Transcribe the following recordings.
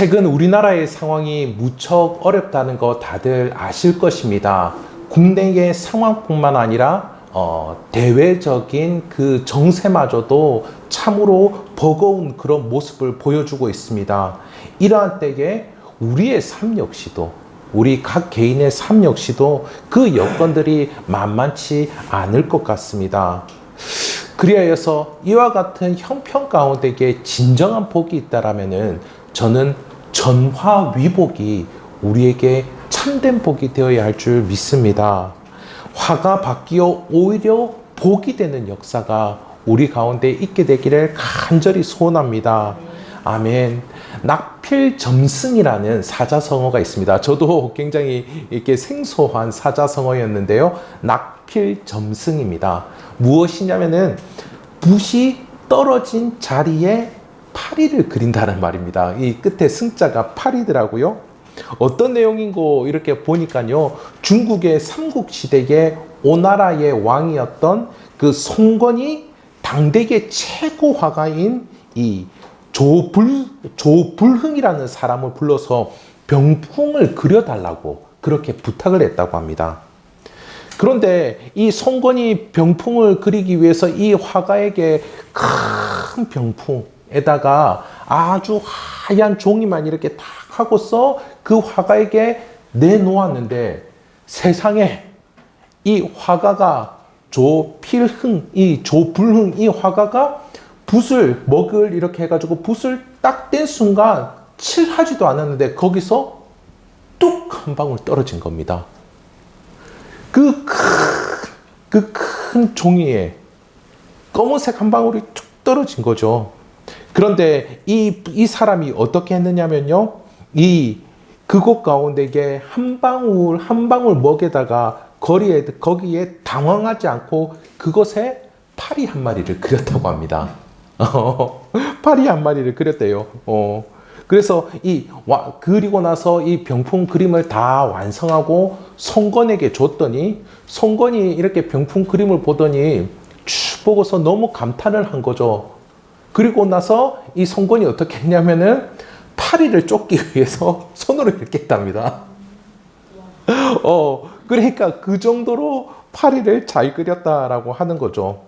최근 우리나라의 상황이 무척 어렵다는 거 다들 아실 것입니다. 국내의 상황뿐만 아니라 대외적인 그 정세마저도 참으로 버거운 그런 모습을 보여주고 있습니다. 이러한 때에 우리의 삶 역시도, 우리 각 개인의 삶 역시도 그 여건들이 만만치 않을 것 같습니다. 그리하여서 이와 같은 형편 가운데에 진정한 복이 있다라면은 저는 전화위복이 우리에게 참된 복이 되어야 할 줄 믿습니다. 화가 바뀌어 오히려 복이 되는 역사가 우리 가운데 있게 되기를 간절히 소원합니다. 아멘. 낙필점승이라는 사자성어가 있습니다. 저도 굉장히 이렇게 생소한 사자성어였는데요. 낙필점승입니다. 무엇이냐면은 붓이 떨어진 자리에 파리를 그린다는 말입니다. 이 끝에 승자가 파리더라고요. 어떤 내용인고 이렇게 보니까요, 중국의 삼국시대의 오나라의 왕이었던 그 송건이 당대의 최고 화가인 이 조불흥이라는 사람을 불러서 병풍을 그려달라고 그렇게 부탁을 했다고 합니다. 그런데 이 송건이 병풍을 그리기 위해서 이 화가에게 큰 병풍에다가 아주 하얀 종이만 이렇게 탁 하고서 그 화가에게 내놓았는데, 세상에 이 화가가 조불흥 이 화가가 붓을 먹을 이렇게 해가지고 붓을 딱 뗀 순간 칠하지도 않았는데 거기서 뚝 한 방울 떨어진 겁니다. 그 큰 종이에 검은색 한 방울이 툭 떨어진 거죠. 그런데 이 사람이 어떻게 했느냐면요, 그곳 가운데에 한 방울 먹에다가 거기에 당황하지 않고 그것에 파리 한 마리를 그렸다고 합니다. 파리 한 마리를 그렸대요. 그래서 그리고 나서 이 병풍 그림을 다 완성하고 송건에게 줬더니, 송건이 이렇게 병풍 그림을 보더니 쭉 보고서 너무 감탄을 한 거죠. 그리고 나서 이 송건이 어떻게 했냐면은 파리를 쫓기 위해서 손으로 이렇게 했답니다. 그러니까 그 정도로 파리를 잘 그렸다라고 하는 거죠.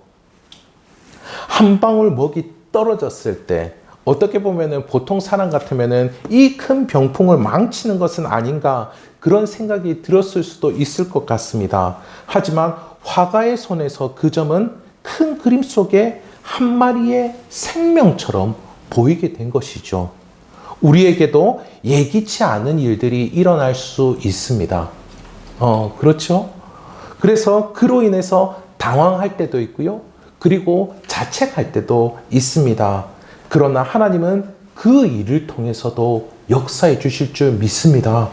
한 방울 먹이 떨어졌을 때 어떻게 보면은 보통 사람 같으면은 이 큰 병풍을 망치는 것은 아닌가, 그런 생각이 들었을 수도 있을 것 같습니다. 하지만 화가의 손에서 그 점은 큰 그림 속에 한 마리의 생명처럼 보이게 된 것이죠. 우리에게도 예기치 않은 일들이 일어날 수 있습니다. 그렇죠? 그래서 그로 인해서 당황할 때도 있고요. 그리고 자책할 때도 있습니다. 그러나 하나님은 그 일을 통해서도 역사해 주실 줄 믿습니다.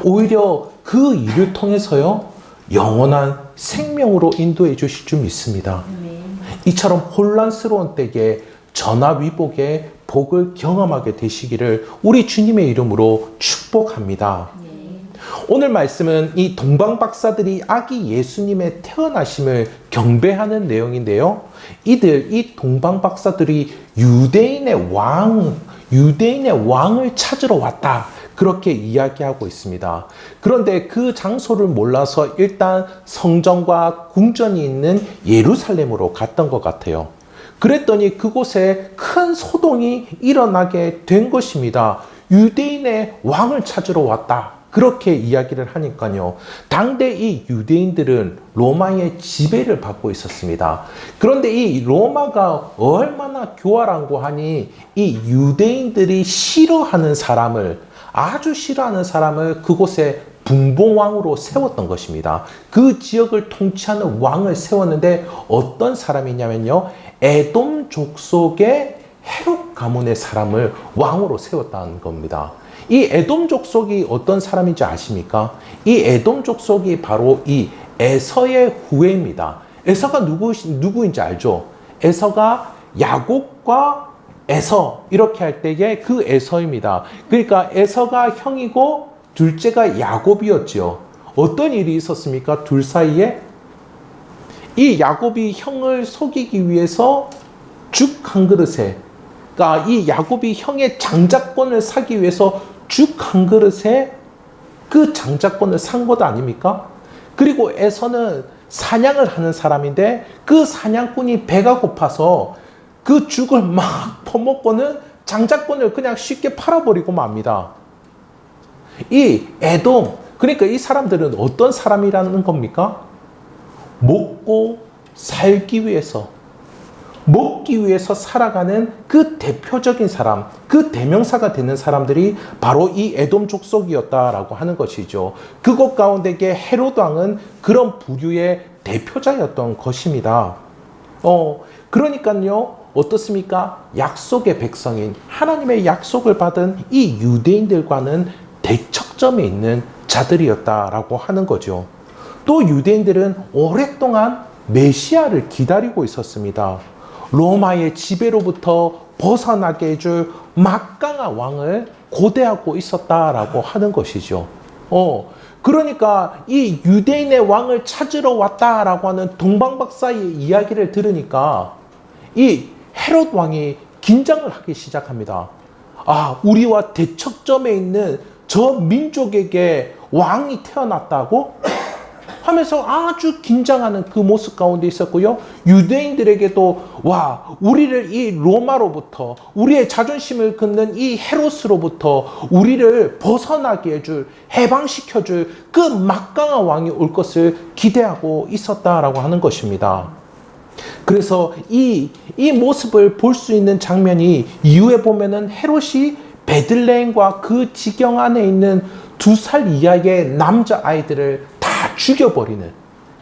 오히려 그 일을 통해서요, 영원한 생명으로 인도해 주실 줄 믿습니다. 이처럼 혼란스러운 때에 전화위복의 복을 경험하게 되시기를 우리 주님의 이름으로 축복합니다. 오늘 말씀은 이 동방박사들이 아기 예수님의 태어나심을 경배하는 내용인데요. 이 동방박사들이 유대인의 왕을 찾으러 왔다, 그렇게 이야기하고 있습니다. 그런데 그 장소를 몰라서 일단 성전과 궁전이 있는 예루살렘으로 갔던 것 같아요. 그랬더니 그곳에 큰 소동이 일어나게 된 것입니다. 유대인의 왕을 찾으러 왔다, 그렇게 이야기를 하니까요. 당대 이 유대인들은 로마의 지배를 받고 있었습니다. 그런데 이 로마가 얼마나 교활한고 하니 이 유대인들이 아주 싫어하는 사람을 그곳에 분봉왕으로 세웠던 것입니다. 그 지역을 통치하는 왕을 세웠는데 어떤 사람이냐면요, 에돔 족속의 헤롯 가문의 사람을 왕으로 세웠다는 겁니다. 이 에돔 족속이 어떤 사람인지 아십니까? 이 에돔 족속이 바로 이 에서의 후예입니다. 에서가 누구인지 알죠? 에서가 야곱과 에서 이렇게 할 때에 그 에서입니다. 그러니까 에서가 형이고 둘째가 야곱이었죠. 어떤 일이 있었습니까? 둘 사이에 이 야곱이 형을 속이기 위해서 죽 한 그릇에 그러니까 이 야곱이 형의 장자권을 사기 위해서 죽 한 그릇에 그 장자권을 산 것 아닙니까? 그리고 에서는 사냥을 하는 사람인데 그 사냥꾼이 배가 고파서 그 죽을 막 퍼먹고는 장자권을 그냥 쉽게 팔아버리고 맙니다. 이 에돔, 그러니까 이 사람들은 어떤 사람이라는 겁니까? 먹고 살기 위해서, 먹기 위해서 살아가는 그 대표적인 사람, 그 대명사가 되는 사람들이 바로 이 에돔 족속이었다라고 하는 것이죠. 그것 가운데에 헤롯 왕은 그런 부류의 대표자였던 것입니다. 그러니까요, 어떻습니까? 약속의 백성인 하나님의 약속을 받은 이 유대인들과는 대척점에 있는 자들이었다라고 하는 거죠. 또 유대인들은 오랫동안 메시아를 기다리고 있었습니다. 로마의 지배로부터 벗어나게 해줄 막강한 왕을 고대하고 있었다라고 하는 것이죠. 그러니까 이 유대인의 왕을 찾으러 왔다라고 하는 동방박사의 이야기를 들으니까 이 헤롯 왕이 긴장을 하기 시작합니다. 아, 우리와 대척점에 있는 저 민족에게 왕이 태어났다고? 하면서 아주 긴장하는 그 모습 가운데 있었고요. 유대인들에게도 와, 우리를 이 로마로부터, 우리의 자존심을 긋는 이 헤롯으로부터 우리를 벗어나게 해줄, 해방시켜줄 그 막강한 왕이 올 것을 기대하고 있었다라고 하는 것입니다. 그래서 이 모습을 볼 수 있는 장면이 이후에 보면은 헤롯이 베들레헴과 그 지경 안에 있는 2살 이하의 남자아이들을 다 죽여버리는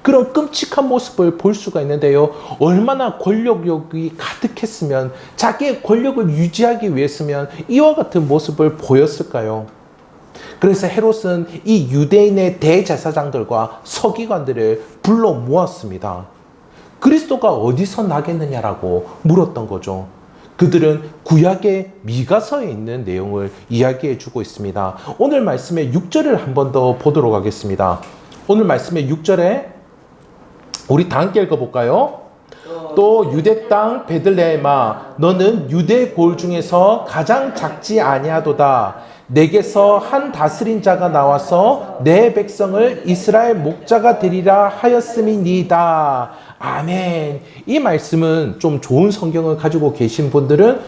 그런 끔찍한 모습을 볼 수가 있는데요. 얼마나 권력욕이 가득했으면, 자기의 권력을 유지하기 위해서면 이와 같은 모습을 보였을까요? 그래서 헤롯은 이 유대인의 대제사장들과 서기관들을 불러 모았습니다. 그리스도가 어디서 나겠느냐라고 물었던 거죠. 그들은 구약의 미가서에 있는 내용을 이야기해 주고 있습니다. 오늘 말씀의 6절을 한 번 더 보도록 하겠습니다. 오늘 말씀의 6절에 우리 다 함께 읽어볼까요? 또 유대 땅 베들레헴아, 너는 유대 골 중에서 가장 작지 아니하도다. 내게서 한 다스린 자가 나와서 내 백성을 이스라엘 목자가 되리라 하였음이니이다. 아멘. 이 말씀은 좀 좋은 성경을 가지고 계신 분들은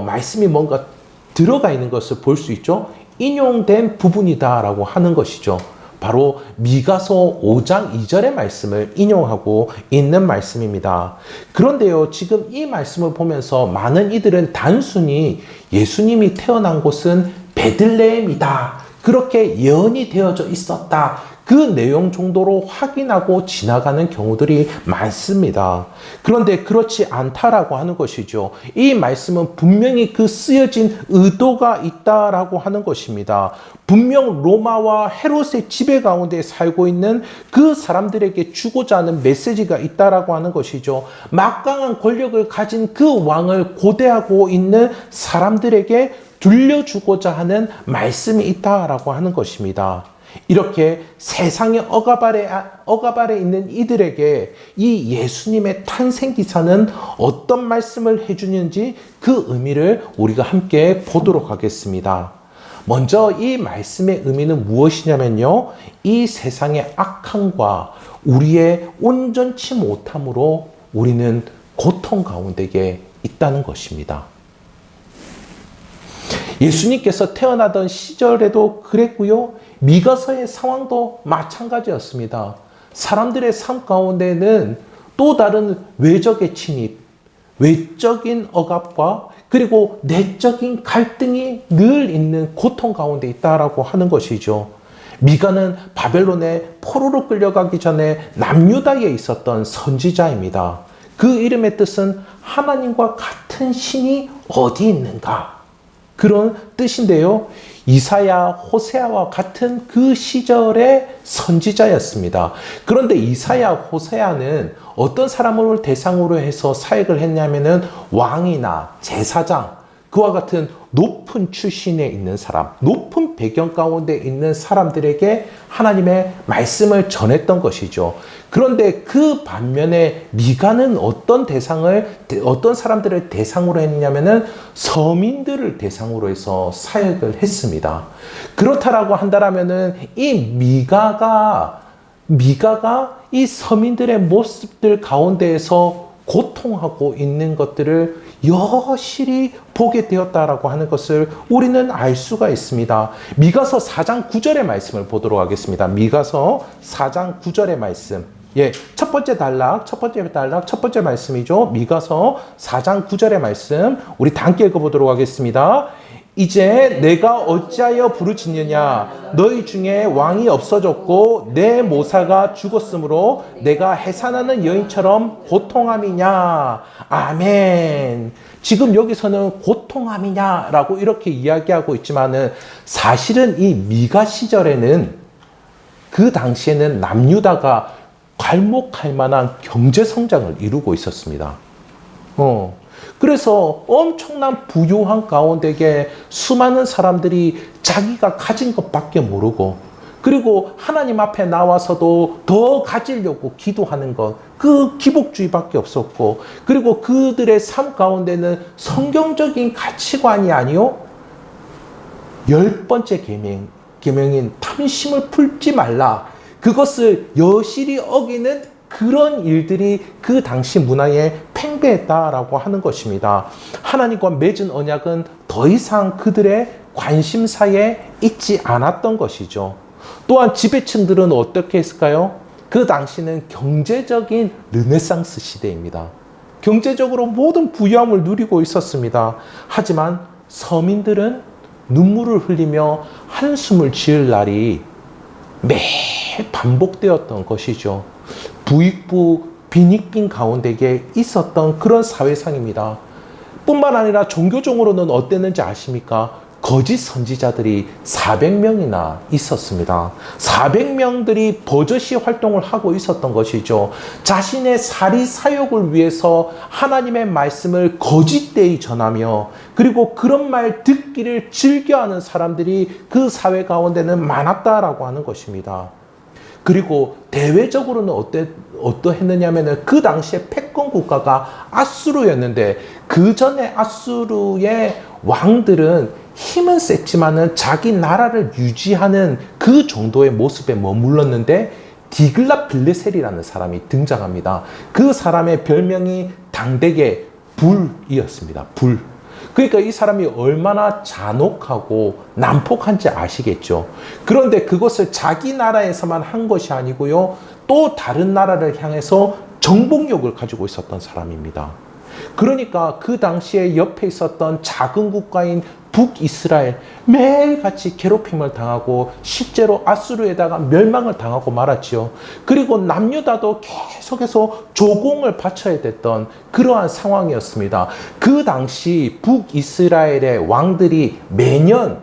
말씀이 뭔가 들어가 있는 것을 볼 수 있죠. 인용된 부분이다라고 하는 것이죠. 바로 미가서 5장 2절의 말씀을 인용하고 있는 말씀입니다. 그런데요, 지금 이 말씀을 보면서 많은 이들은 단순히 예수님이 태어난 곳은 베들레헴이다, 그렇게 예언이 되어져 있었다, 그 내용 정도로 확인하고 지나가는 경우들이 많습니다. 그런데 그렇지 않다라고 하는 것이죠. 이 말씀은 분명히 그 쓰여진 의도가 있다라고 하는 것입니다. 분명 로마와 헤롯의 지배 가운데 살고 있는 그 사람들에게 주고자 하는 메시지가 있다라고 하는 것이죠. 막강한 권력을 가진 그 왕을 고대하고 있는 사람들에게 들려주고자 하는 말씀이 있다라고 하는 것입니다. 이렇게 세상의 억압 아래 있는 이들에게 이 예수님의 탄생 기사는 어떤 말씀을 해주는지 그 의미를 우리가 함께 보도록 하겠습니다. 먼저 이 말씀의 의미는 무엇이냐면요, 이 세상의 악함과 우리의 온전치 못함으로 우리는 고통 가운데에 있다는 것입니다. 예수님께서 태어나던 시절에도 그랬고요, 미가서의 상황도 마찬가지였습니다. 사람들의 삶 가운데는 또 다른 외적의 침입, 외적인 억압과 그리고 내적인 갈등이 늘 있는 고통 가운데 있다라고 하는 것이죠. 미가는 바벨론에 포로로 끌려가기 전에 남유다에 있었던 선지자입니다. 그 이름의 뜻은 하나님과 같은 신이 어디 있는가, 그런 뜻인데요. 이사야, 호세아와 같은 그 시절의 선지자였습니다. 그런데 이사야, 호세아는 어떤 사람을 대상으로 해서 사역을 했냐면은 왕이나 제사장, 그와 같은 높은 출신에 있는 사람, 높은 배경 가운데 있는 사람들에게 하나님의 말씀을 전했던 것이죠. 그런데 그 반면에 미가는 어떤 사람들을 대상으로 했냐면은 서민들을 대상으로 해서 사역을 했습니다. 그렇다라고 한다면은 이 미가가 이 서민들의 모습들 가운데에서 고통하고 있는 것들을 여실히 보게 되었다라고 하는 것을 우리는 알 수가 있습니다. 미가서 4장 9절의 말씀을 보도록 하겠습니다. 미가서 4장 9절의 말씀. 첫 번째 말씀이죠. 미가서 4장 9절의 말씀. 우리 다 함께 읽어보도록 하겠습니다. 이제 내가 어찌하여 부르짖느냐? 너희 중에 왕이 없어졌고 내 모사가 죽었으므로 내가 해산하는 여인처럼 고통함이냐? 아멘. 지금 여기서는 고통함이냐라고 이렇게 이야기하고 있지만은 사실은 이 미가 시절에는 그 당시에는 남유다가 괄목할 만한 경제 성장을 이루고 있었습니다. 그래서 엄청난 부유한 가운데에 수많은 사람들이 자기가 가진 것밖에 모르고, 그리고 하나님 앞에 나와서도 더 가지려고 기도하는 것, 그 기복주의밖에 없었고, 그리고 그들의 삶 가운데는 성경적인 가치관이 아니요 10번째 계명인 탐심을 품지 말라, 그것을 여실히 어기는 그런 일들이 그 당시 문화에 팽배했다라고 하는 것입니다. 하나님과 맺은 언약은 더 이상 그들의 관심사에 있지 않았던 것이죠. 또한 지배층들은 어떻게 했을까요? 그 당시는 경제적인 르네상스 시대입니다. 경제적으로 모든 부유함을 누리고 있었습니다. 하지만 서민들은 눈물을 흘리며 한숨을 지을 날이 매일 반복되었던 것이죠. 부익부 빈익빈 가운데에 있었던 그런 사회상입니다. 뿐만 아니라 종교적으로는 어땠는지 아십니까? 거짓 선지자들이 400명이나 있었습니다. 400명들이 버젓이 활동을 하고 있었던 것이죠. 자신의 사리 사욕을 위해서 하나님의 말씀을 거짓되이 전하며, 그리고 그런 말 듣기를 즐겨하는 사람들이 그 사회 가운데는 많았다라고 하는 것입니다. 그리고 대외적으로는 어떠했느냐면은 그 당시에 패권 국가가 아수르였는데, 그 전에 아수르의 왕들은 힘은 셌지만은 자기 나라를 유지하는 그 정도의 모습에 머물렀는데, 디글랏 빌레셀이라는 사람이 등장합니다. 그 사람의 별명이 당대의 불이었습니다. 불. 그러니까 이 사람이 얼마나 잔혹하고 난폭한지 아시겠죠. 그런데 그것을 자기 나라에서만 한 것이 아니고요, 또 다른 나라를 향해서 정복욕을 가지고 있었던 사람입니다. 그러니까 그 당시에 옆에 있었던 작은 국가인 북이스라엘, 매일같이 괴롭힘을 당하고 실제로 아수르에다가 멸망을 당하고 말았지요. 그리고 남유다도 계속해서 조공을 바쳐야 됐던 그러한 상황이었습니다. 그 당시 북이스라엘의 왕들이 매년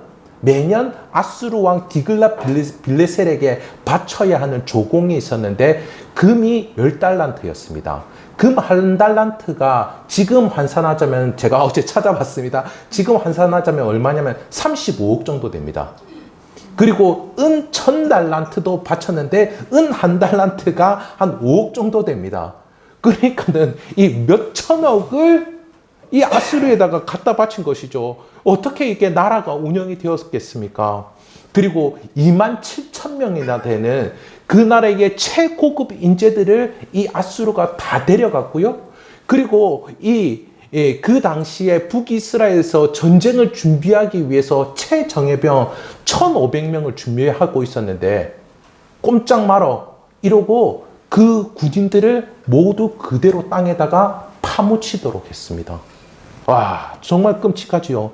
아수르 왕 디글랏 빌레셀에게 바쳐야 하는 조공이 있었는데, 금이 10달란트였습니다. 금 1달란트가 지금 환산하자면, 제가 어제 찾아봤습니다. 지금 환산하자면 얼마냐면 35억 정도 됩니다. 그리고 은 1000달란트도 바쳤는데 은 1달란트가 한 5억 정도 됩니다. 그러니까는 이 몇천억을 이 아수르에다가 갖다 바친 것이죠. 어떻게 이게 나라가 운영이 되었겠습니까? 그리고 27,000명이나 되는 그 나라의 최고급 인재들을 이 아수르가 다 데려갔고요. 그리고 그 당시에 북이스라엘에서 전쟁을 준비하기 위해서 최정예병 1,500명을 준비하고 있었는데, 꼼짝 말어 이러고 그 군인들을 모두 그대로 땅에다가 파묻히도록 했습니다. 와, 정말 끔찍하지요.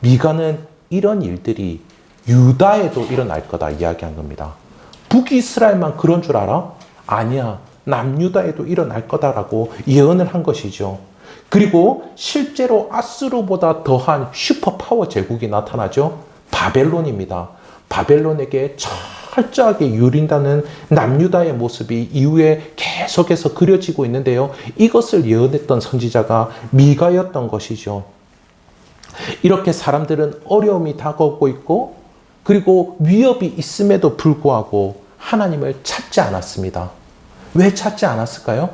미가는 이런 일들이 유다에도 일어날 거다 이야기한 겁니다. 북이스라엘만 그런 줄 알아? 아니야. 남유다에도 일어날 거다라고 예언을 한 것이죠. 그리고 실제로 아수르보다 더한 슈퍼파워 제국이 나타나죠. 바벨론입니다. 바벨론에게 철저하게 유린다는 남유다의 모습이 이후에 계속해서 그려지고 있는데요. 이것을 예언했던 선지자가 미가였던 것이죠. 이렇게 사람들은 어려움이 다가오고 있고 그리고 위협이 있음에도 불구하고 하나님을 찾지 않았습니다. 왜 찾지 않았을까요?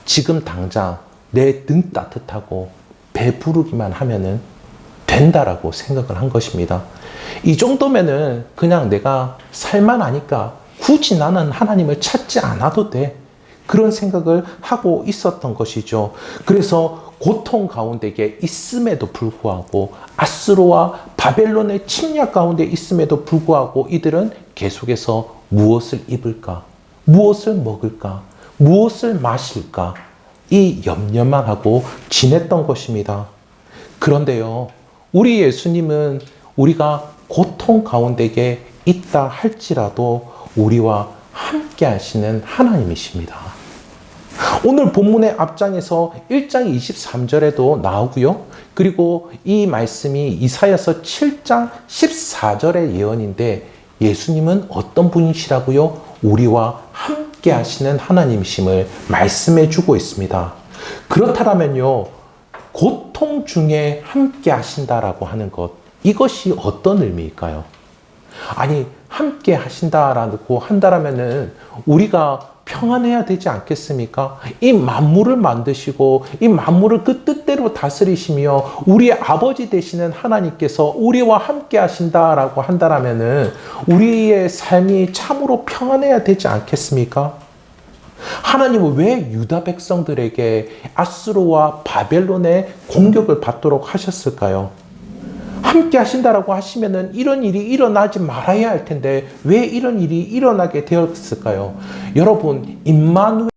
지금 당장 내 등 따뜻하고 배부르기만 하면은 된다라고 생각을 한 것입니다. 이 정도면은 그냥 내가 살만하니까 굳이 나는 하나님을 찾지 않아도 돼. 그런 생각을 하고 있었던 것이죠. 그래서 고통 가운데 있음에도 불구하고 아수르와 바벨론의 침략 가운데 있음에도 불구하고 이들은 계속해서 무엇을 입을까? 무엇을 먹을까? 무엇을 마실까? 이 염려만 하고 지냈던 것입니다. 그런데요, 우리 예수님은 우리가 고통 가운데 있다 할지라도 우리와 함께 하시는 하나님이십니다. 오늘 본문의 앞장에서 1장 23절에도 나오고요. 그리고 이 말씀이 이사야서 7장 14절의 예언인데 예수님은 어떤 분이시라고요? 우리와 함께 하시는 하나님이심을 말씀해 주고 있습니다. 그렇다면요, 고통 중에 함께 하신다라고 하는 것, 이것이 어떤 의미일까요? 아니, 함께 하신다라고 한다면은 우리가 평안해야 되지 않겠습니까? 이 만물을 만드시고 이 만물을 그 뜻대로 다스리시며 우리의 아버지 되시는 하나님께서 우리와 함께 하신다라고 한다면은 우리의 삶이 참으로 평안해야 되지 않겠습니까? 하나님은 왜 유다 백성들에게 아수르와 바벨론의 공격을 받도록 하셨을까요? 함께 하신다라고 하시면은 이런 일이 일어나지 말아야 할 텐데 왜 이런 일이 일어나게 되었을까요? 여러분, 임마누엘